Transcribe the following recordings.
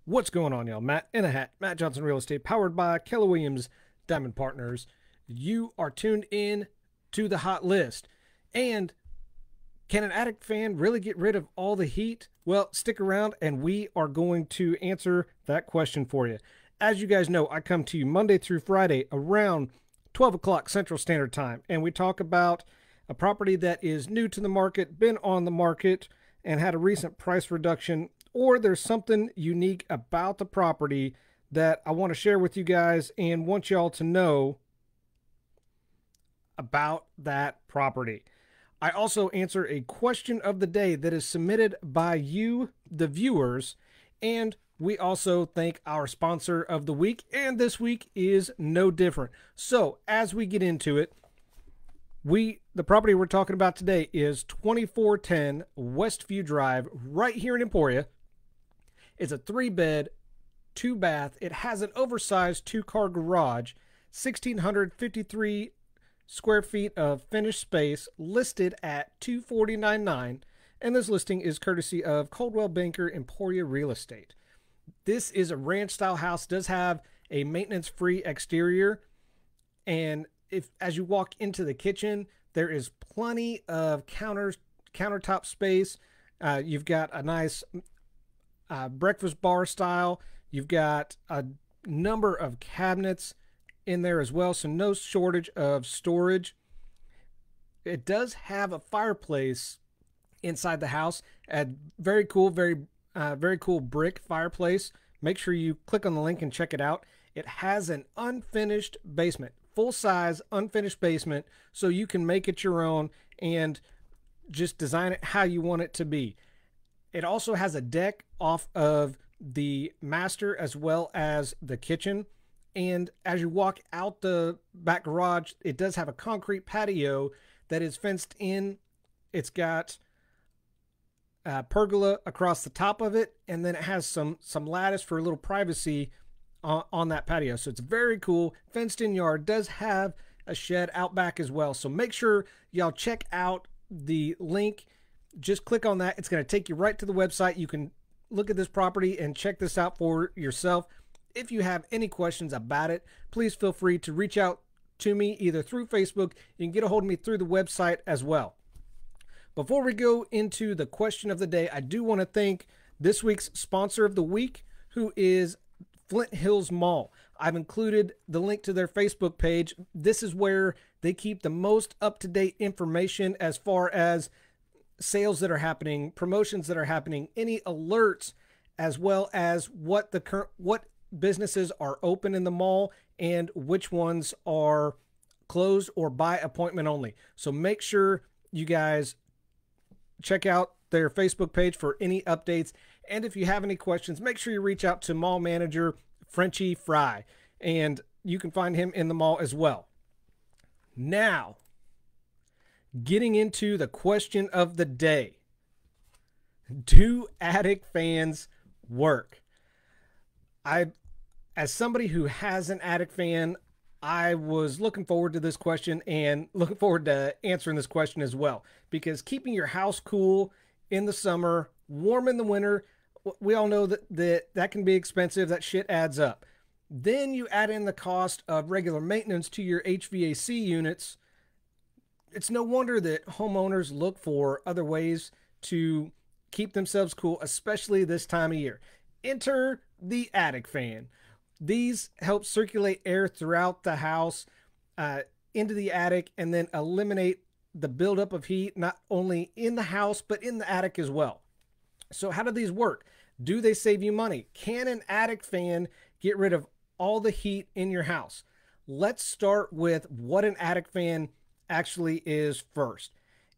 What's going on, y'all? Matt in a hat, Matt Johnson Real Estate, powered by Keller Williams Diamond Partners. You are tuned in to the hot list. And can an attic fan really get rid of all the heat? Well, stick around and we are going to answer that question for you. As you guys know, I come to you Monday through Friday around 12 o'clock Central Standard Time, and we talk about a property that is new to the market, been on the market, and had a recent price reduction, or there's something unique about the property that I want to share with you guys and want y'all to know about that property. I also answer a question of the day that is submitted by you, the viewers, and we also thank our sponsor of the week, and this week is no different. So as we get into it, the property we're talking about today is 2410 Westview Drive right here in Emporia. It's a 3-bed, 2-bath. It has an oversized 2-car garage, 1,653 square feet of finished space, listed at $249,900, and this listing is courtesy of Coldwell Banker Emporia Real Estate. This is a ranch style house, does have a maintenance free exterior, and as you walk into the kitchen, there is plenty of countertop space. You've got a nice breakfast bar style. You've got a number of cabinets in there as well, so no shortage of storage. It does have a fireplace inside the house, a very cool brick fireplace. Make sure you click on the link and check it out. It has an unfinished basement, full-size unfinished basement, so you can make it your own and just design it how you want it to be. It also has a deck off of the master as well as the kitchen. And as you walk out the back garage, it does have a concrete patio that is fenced in. It's got pergola across the top of it, and then it has some lattice for a little privacy on that patio. So it's very cool. Fenced in yard, does have a shed out back as well. So make sure y'all check out the link. Just click on that. It's going to take you right to the website. You can look at this property and check this out for yourself. If you have any questions about it, please feel free to reach out to me either through Facebook. You can get a hold of me through the website as well. Before we go into the question of the day, I do want to thank this week's sponsor of the week, who is Flint Hills Mall. I've included the link to their Facebook page. This is where they keep the most up-to-date information as far as sales that are happening, promotions that are happening, any alerts, as well as what businesses are open in the mall and which ones are closed or by appointment only. So make sure you guys check out their Facebook page for any updates. And if you have any questions, make sure you reach out to mall manager Frenchie Fry, and you can find him in the mall as well. Now, getting into the question of the day. Do attic fans work? As somebody who has an attic fan, I was looking forward to this question and looking forward to answering this question as well, because keeping your house cool in the summer, warm in the winter, we all know that can be expensive. That shit adds up. Then you add in the cost of regular maintenance to your HVAC units. It's no wonder that homeowners look for other ways to keep themselves cool, especially this time of year. Enter the attic fan. These help circulate air throughout the house into the attic, and then eliminate the buildup of heat, not only in the house, but in the attic as well. So how do these work? Do they save you money? Can an attic fan get rid of all the heat in your house? Let's start with what an attic fan actually is first.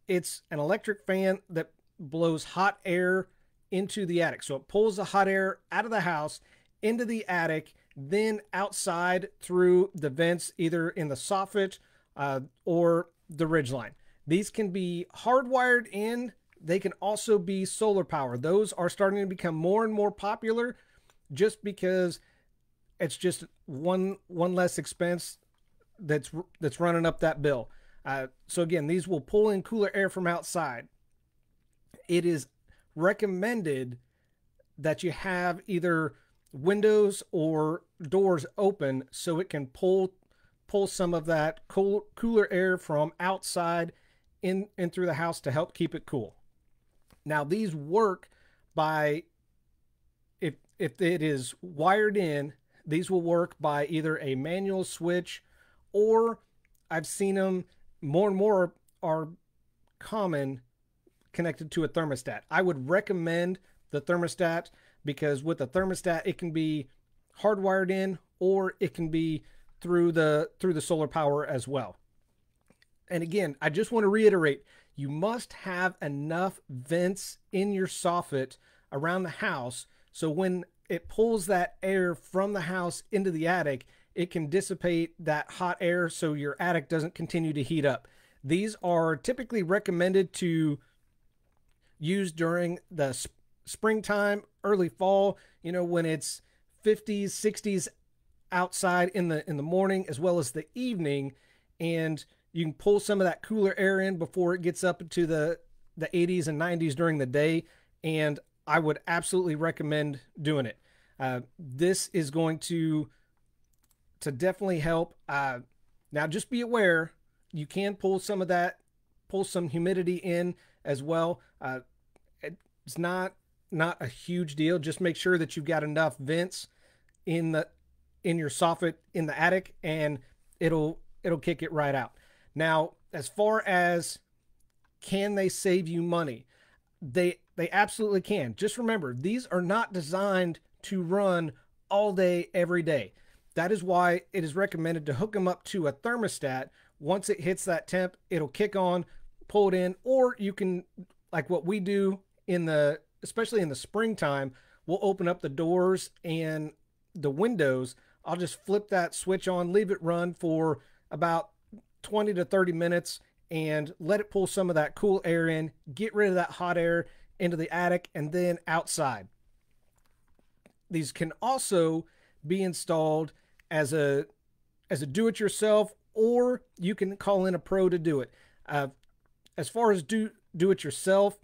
It's an electric fan that blows hot air into the attic. So it pulls the hot air out of the house into the attic, then outside through the vents, either in the soffit or the ridgeline. These can be hardwired in. They can also be solar powered. Those are starting to become more and more popular, just because it's just one less expense that's running up that bill. So again, these will pull in cooler air from outside. It is recommended that you have either windows or doors open so it can pull some of that cooler air from outside in through the house to help keep it cool. Now these work by, if it is wired in, these will work by either a manual switch, or I've seen them more and more are common connected to a thermostat. I would recommend the thermostat because with the thermostat it can be hardwired in, or it can be through the solar power as well. And again, I just want to reiterate, you must have enough vents in your soffit around the house so when it pulls that air from the house into the attic, it can dissipate that hot air so your attic doesn't continue to heat up. These are typically recommended to use during the springtime, early fall, when it's 50s, 60s outside in the morning as well as the evening, and you can pull some of that cooler air in before it gets up to the 80s and 90s during the day, and I would absolutely recommend doing it. This is going to definitely help. Now just be aware, you can pull some humidity in as well. It's not a huge deal. Just make sure that you've got enough vents in your soffit in the attic, and it'll kick it right out. Now, as far as can they save you money, they absolutely can. Just remember, these are not designed to run all day, every day. That is why it is recommended to hook them up to a thermostat. Once it hits that temp, it'll kick on, pull it in, or you can, like what we do especially in the springtime, we'll open up the doors and the windows. I'll just flip that switch on, leave it run for about 20 to 30 minutes and let it pull some of that cool air in, get rid of that hot air into the attic and then outside. These can also be installed as a do-it-yourself, or you can call in a pro to do it. As far as do it yourself,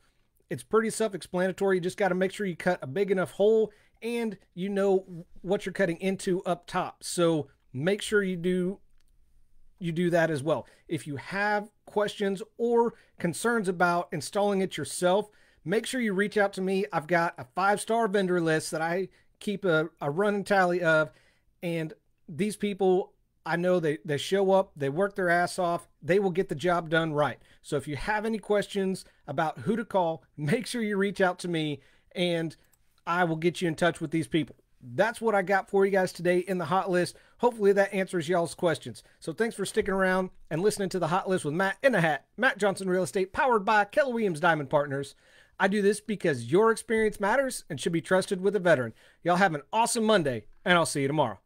it's pretty self-explanatory. You just got to make sure you cut a big enough hole and you know what you're cutting into up top. So make sure you do that as well. If you have questions or concerns about installing it yourself, make sure you reach out to me. I've got a 5-star vendor list that I keep a running tally of, and these people, I know they show up, they work their ass off, they will get the job done right. So if you have any questions about who to call, make sure you reach out to me and I will get you in touch with these people. That's what I got for you guys today in the hot list. Hopefully that answers y'all's questions. So thanks for sticking around and listening to the hot list with Matt in the Hat, Matt Johnson Real Estate, powered by Keller Williams Diamond Partners. I do this because your experience matters and should be trusted with a veteran. Y'all have an awesome Monday, and I'll see you tomorrow.